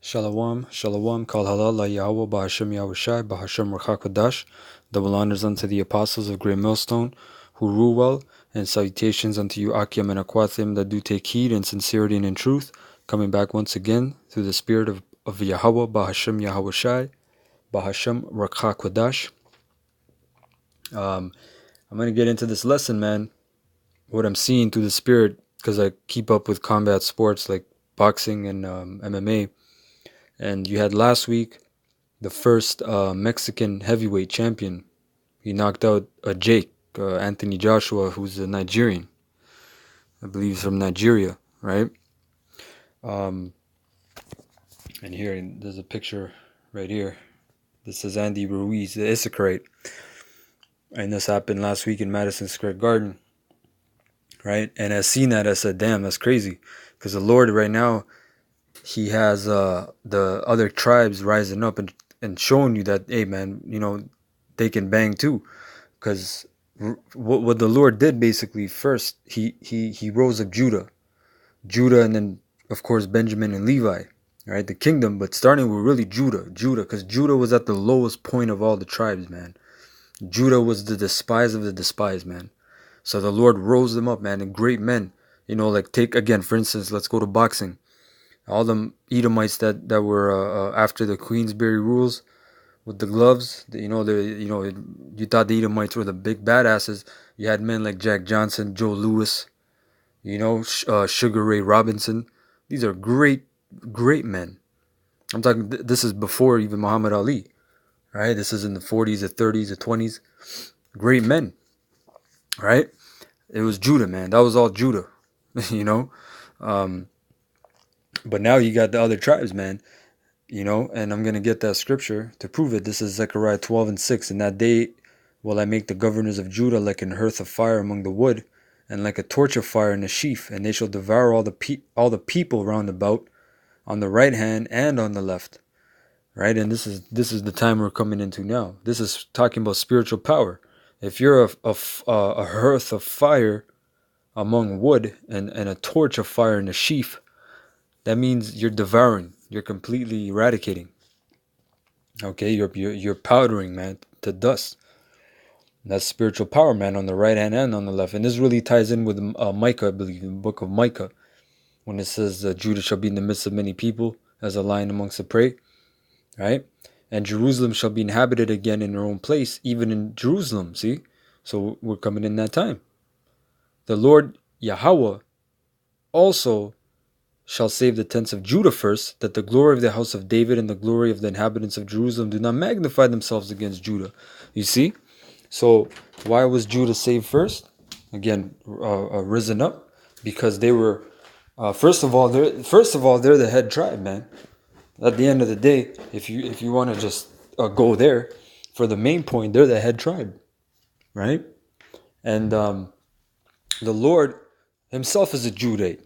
Shalom, shalom, kal halal la Yahweh, Bahashem Yahushai, Bahashem Rachakodash. Double honors unto the apostles of Great Millstone, who rule well, and salutations unto you, Akim and Aquathim, that do take heed in sincerity and in truth, coming back once again through the spirit of Yahweh, Bahashem Yahushai, Bahashem Rachakodash. I'm going to get into this lesson, man, what I'm seeing through the spirit, because I keep up with combat sports like boxing and MMA. And you had last week the first Mexican heavyweight champion. He knocked out Jake, Anthony Joshua, who's a Nigerian. I believe he's from Nigeria, right? And here, there's a picture right here. This is Andy Ruiz, the Issacharite. And this happened last week in Madison Square Garden, right? And I seen that, I said, damn, that's crazy. Because the Lord right now, he has the other tribes rising up and showing you that, hey, man, they can bang too. Because what the Lord did basically first, he rose up Judah, and then of course Benjamin and Levi, right? The kingdom, but starting with really Judah, because Judah was at the lowest point of all the tribes, man. Judah was the despised of the despised, man. So the Lord rose them up, man, and great men. Like take again, for instance, let's go to boxing. All them Edomites that were after the Queensberry rules, with the gloves, you thought the Edomites were the big badasses. You had men like Jack Johnson, Joe Louis, Sugar Ray Robinson. These are great men. I'm talking, this is before even Muhammad Ali, right? This is in the 40s, the 30s, the 20s. Great men, right? It was Judah, man. That was all Judah, But now you got the other tribes, man. And I'm going to get that scripture to prove it. This is Zechariah 12:6. In that day will I make the governors of Judah like an hearth of fire among the wood, and like a torch of fire in a sheaf, and they shall devour all the people round about, on the right hand and on the left. Right? And this is the time we're coming into now. This is talking about spiritual power. If you're a hearth of fire among wood and a torch of fire in a sheaf, that means you're devouring. You're completely eradicating. Okay, you're powdering, man, to dust. That's spiritual power, man, on the right hand and on the left. And this really ties in with Micah, I believe, in the book of Micah, when it says Judah shall be in the midst of many people, as a lion amongst the prey, right? And Jerusalem shall be inhabited again in her own place, even in Jerusalem, see? So we're coming in that time. The Lord Yahweh also shall save the tents of Judah first, that the glory of the house of David and the glory of the inhabitants of Jerusalem do not magnify themselves against Judah. You see? So why was Judah saved first? Again, risen up, because they were, first of all, they're the head tribe, man. At the end of the day, if you want to just go there, for the main point, they're the head tribe, right? And the Lord Himself is a Judite.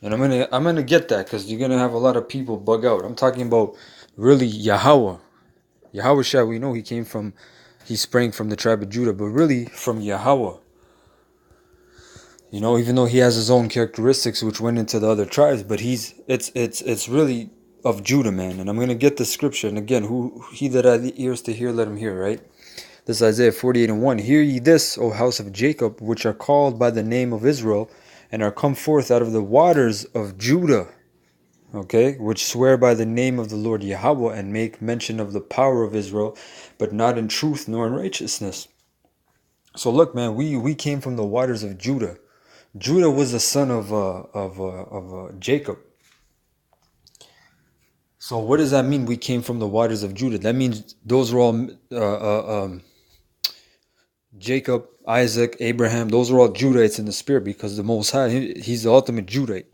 And I'm gonna get that, because you're gonna have a lot of people bug out. I'm talking about really Yahweh. Yahushua, we know he sprang from the tribe of Judah, but really from Yahweh. Even though he has his own characteristics which went into the other tribes, but it's really of Judah, man. And I'm gonna get the scripture. And again, he that hath ears to hear, let him hear, right? This is Isaiah 48:1. Hear ye this, O house of Jacob, which are called by the name of Israel, and are come forth out of the waters of Judah, okay, which swear by the name of the Lord Yahweh, and make mention of the power of Israel, but not in truth nor in righteousness. So look, man, we came from the waters of Judah. Judah was the son of Jacob. So what does that mean? We came from the waters of Judah. That means those were all Jacob, Isaac, Abraham. Those were all Judahites in the spirit, because the Most High, He's the ultimate Judahite.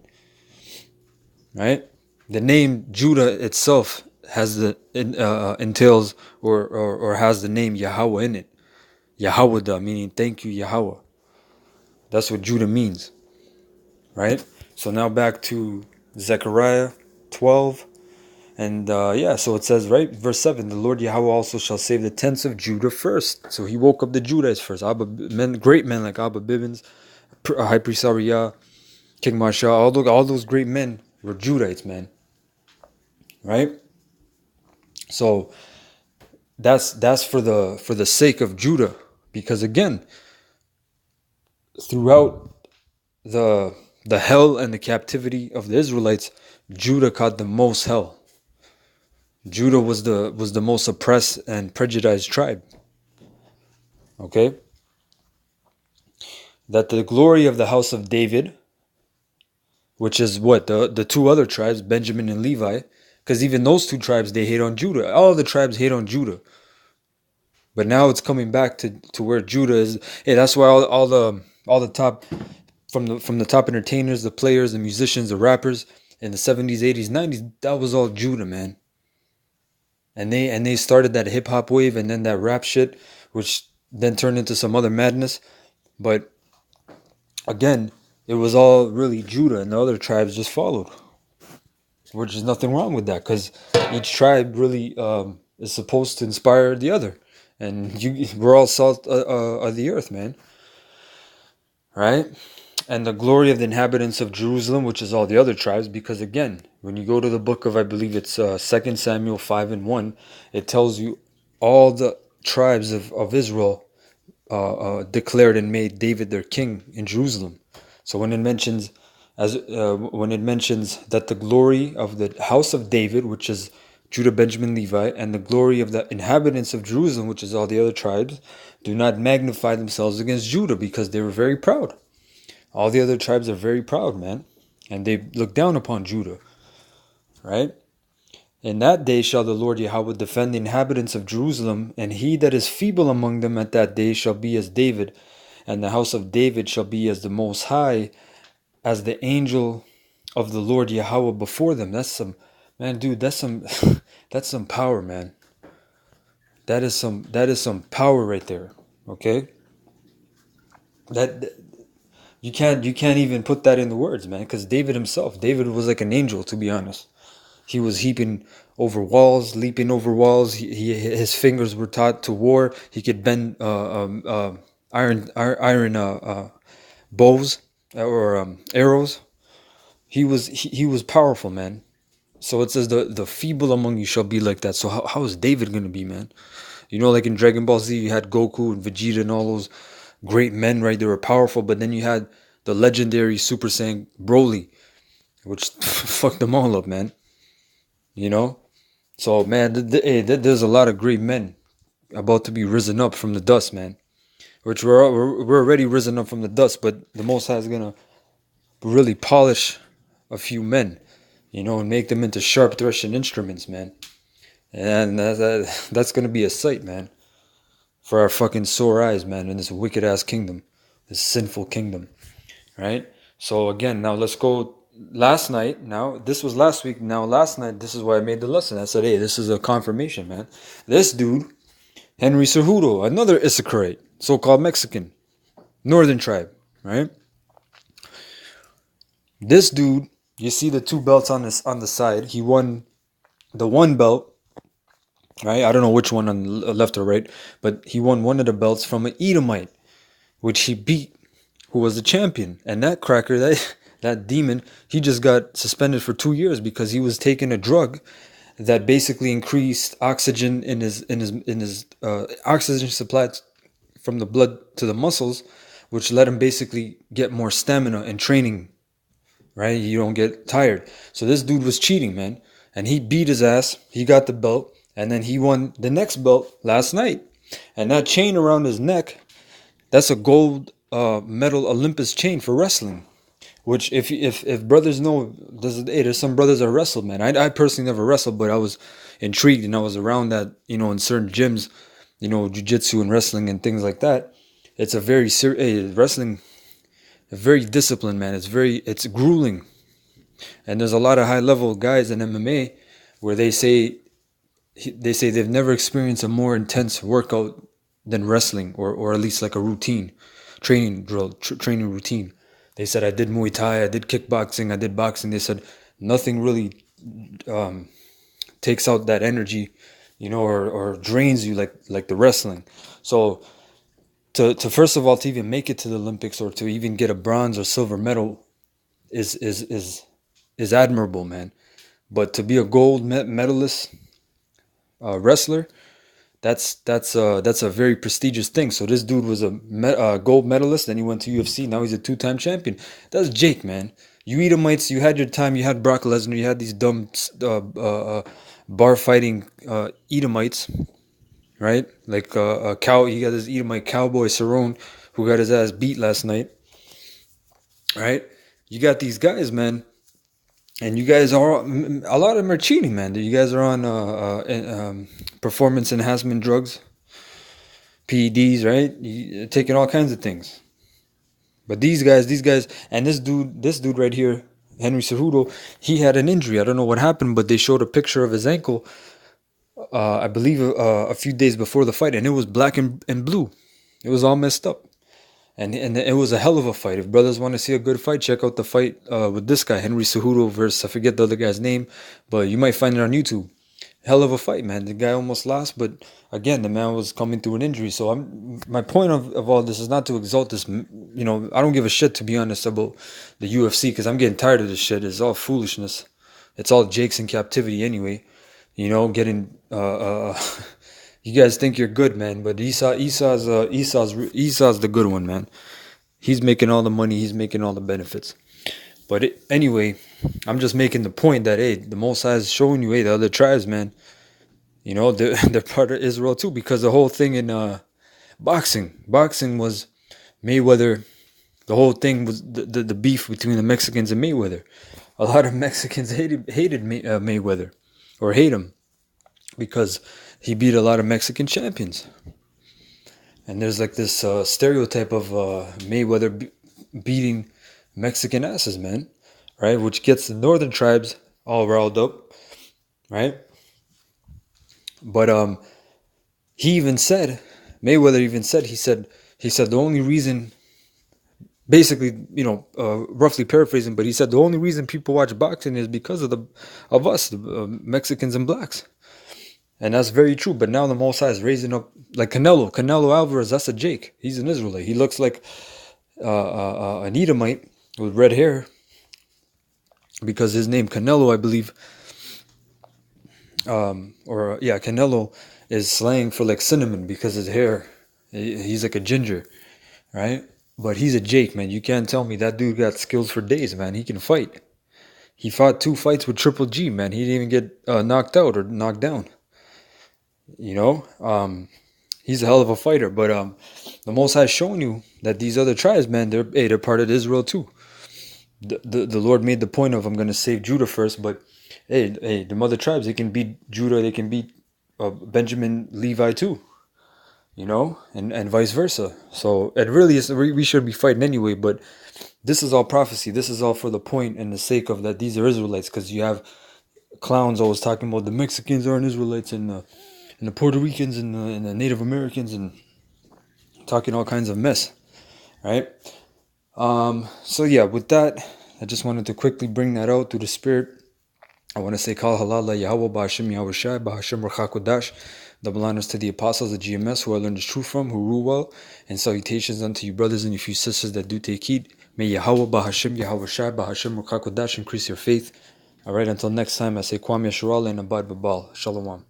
Right? The name Judah itself has entails or has the name Yahweh in it. Yahweh, meaning thank you, Yahweh. That's what Judah means. Right? So now back to Zechariah 12. And so it says, right, verse 7, the Lord Yahweh also shall save the tents of Judah first. So He woke up the Judahites first. Great men like Abba Bibbins, High Priest Ariah, King Marsha, all those great men were Judahites, man. right? So that's for the sake of Judah, because again, throughout the hell and the captivity of the Israelites, Judah caught the most hell. Judah was the most oppressed and prejudiced tribe. Okay? That the glory of the house of David, which is what the two other tribes, Benjamin and Levi, because even those two tribes, they hate on Judah. All the tribes hate on Judah. But now it's coming back to where Judah is. Hey, that's why all the top, from the top entertainers, the players, the musicians, the rappers in the 70s, 80s, 90s, that was all Judah, man. And they started that hip hop wave and then that rap shit, which then turned into some other madness. But again, it was all really Judah, and the other tribes just followed, which is nothing wrong with that, because each tribe really is supposed to inspire the other, and we're all salt of the earth, man, right? And the glory of the inhabitants of Jerusalem, which is all the other tribes, because again, when you go to the book of, I believe it's 2 Samuel 5:1, it tells you all the tribes of Israel declared and made David their king in Jerusalem. So when it mentions that the glory of the house of David, which is Judah, Benjamin, Levi, and the glory of the inhabitants of Jerusalem, which is all the other tribes, do not magnify themselves against Judah, because they were very proud. All the other tribes are very proud, man, and they look down upon Judah, right? In that day shall the Lord Yahweh defend the inhabitants of Jerusalem, and he that is feeble among them at that day shall be as David, and the house of David shall be as the Most High, as the angel of the Lord Yahweh before them. That's some, man, dude, that's some that's some power, man. That is some power right there. Okay? That you can't even put that into words, man, because David was like an angel, to be honest. He was leaping over walls. His fingers were taught to war. He could bend iron bows or arrows. He was powerful, man. So it says the feeble among you shall be like that. So how is David gonna be, man? You know, like in Dragon Ball Z, you had Goku and Vegeta and all those great men, right? They were powerful, but then you had the legendary Super Saiyan Broly, which fucked them all up, man. You know. So man, there's a lot of great men about to be risen up from the dust, man. Which we're already risen up from the dust, but the Most High is gonna really polish a few men, you know, and make them into sharp threshing instruments, man. And that's gonna be a sight, man, for our fucking sore eyes, man, in this wicked ass kingdom, this sinful kingdom, right? So again, now let's go. Last night, now this was last week. Now last night, this is why I made the lesson. I said, hey, this is a confirmation, man. This dude, Henry Cejudo, another Issacharite, so-called Mexican, northern tribe, right? This dude, you see the two belts on the side. He won the one belt, right? I don't know which one, on the left or right, but he won one of the belts from an Edomite, which he beat, who was the champion. And that cracker, that demon, he just got suspended for 2 years because he was taking a drug that basically increased oxygen in his oxygen supply from the blood to the muscles, which let him basically get more stamina and training. Right? You don't get tired. So this dude was cheating, man. And he beat his ass. He got the belt. And then he won the next belt last night. And that chain around his neck, that's a gold medal Olympus chain for wrestling. Which, if brothers know, there's some brothers that wrestled, man. I personally never wrestled, but I was intrigued, and I was around that, you know, in certain gyms, you know, jiu-jitsu and wrestling and things like that. It's a very wrestling, very disciplined, man. It's grueling, and there's a lot of high level guys in MMA where they say they've never experienced a more intense workout than wrestling, or at least like a routine training drill, training routine. They said, I did Muay Thai, I did kickboxing, I did boxing. They said nothing really takes out that energy, you know, or drains you like the wrestling. So to first of all, to even make it to the Olympics, or to even get a bronze or silver medal is admirable, man. But to be a gold medalist wrestler, that's a very prestigious thing. So this dude was a gold medalist, then he went to UFC. Now he's a two-time champion. That's Jake, man. You Edomites, you had your time. You had Brock Lesnar. You had these dumb bar fighting Edomites, right? Like cow. He got this Edomite cowboy Cerrone, who got his ass beat last night, right? You got these guys, man, and you guys are a lot of them are cheating, man. You guys are on performance enhancement drugs, PEDs, right? You're taking all kinds of things. But these guys, and this dude right here, Henry Cejudo, he had an injury. I don't know what happened, but they showed a picture of his ankle. I believe a few days before the fight, and it was black and blue. It was all messed up. And it was a hell of a fight. If brothers want to see a good fight, check out the fight with this guy, Henry Cejudo versus, I forget the other guy's name, but you might find it on YouTube. Hell of a fight, man. The guy almost lost, but again, the man was coming through an injury. So my point of all this is not to exalt this. You know, I don't give a shit, to be honest, about the UFC, because I'm getting tired of this shit. It's all foolishness. It's all Jakes in captivity anyway. You know, getting you guys think you're good, man, but Esau's the good one, man. He's making all the money. He's making all the benefits. But anyway, I'm just making the point that, hey, the Most High is showing you, hey, the other tribes, man, you know, they're part of Israel too, because the whole thing in boxing was Mayweather. The whole thing was the beef between the Mexicans and Mayweather. A lot of Mexicans hated Mayweather, or hate him, because he beat a lot of Mexican champions. And there's like this stereotype of Mayweather beating Mexican asses, man, right? Which gets the northern tribes all riled up, right? But Mayweather even said, he said the only reason, basically, you know, roughly paraphrasing, but he said the only reason people watch boxing is because of us, the Mexicans and blacks. And that's very true. But now the Most High is raising up, like Canelo Alvarez. That's a Jake. He's an Israelite. He looks like an Edomite with red hair, because his name Canelo, I believe, Canelo is slang for like cinnamon, because his hair, he's like a ginger, right? But he's a Jake, man. You can't tell me that dude got skills for days, man. He can fight. He fought 2 fights with Triple G, man. He didn't even get knocked out or knocked down. You know, he's a hell of a fighter. But the Most High is showing you that these other tribes, man, they're part of Israel too. The Lord made the point of, I'm going to save Judah first, but hey, the other tribes, they can beat Judah, they can beat Benjamin, Levi too, you know, and vice versa. So it really is, we should be fighting anyway, but this is all prophecy. This is all for the point and the sake of that these are Israelites, because you have clowns always talking about the Mexicans aren't Israelites, and the Puerto Ricans and the Native Americans, and talking all kinds of mess, right? So yeah, with that, I just wanted to quickly bring that out through the Spirit. I want to say Kal Halal Yahweh Ba'Hashem Yahushai Ba'Hashem Rachakodash. Double honors to the apostles of GMS who I learned the truth from, who rule well, and salutations unto you brothers and you few sisters that do take heed. May Yahweh Ba'Hashem Yahushai Ba'Hashem Rachakodash increase your faith. Alright, until next time, I say Kwam Yasharallah and Abad Babal. Shalom.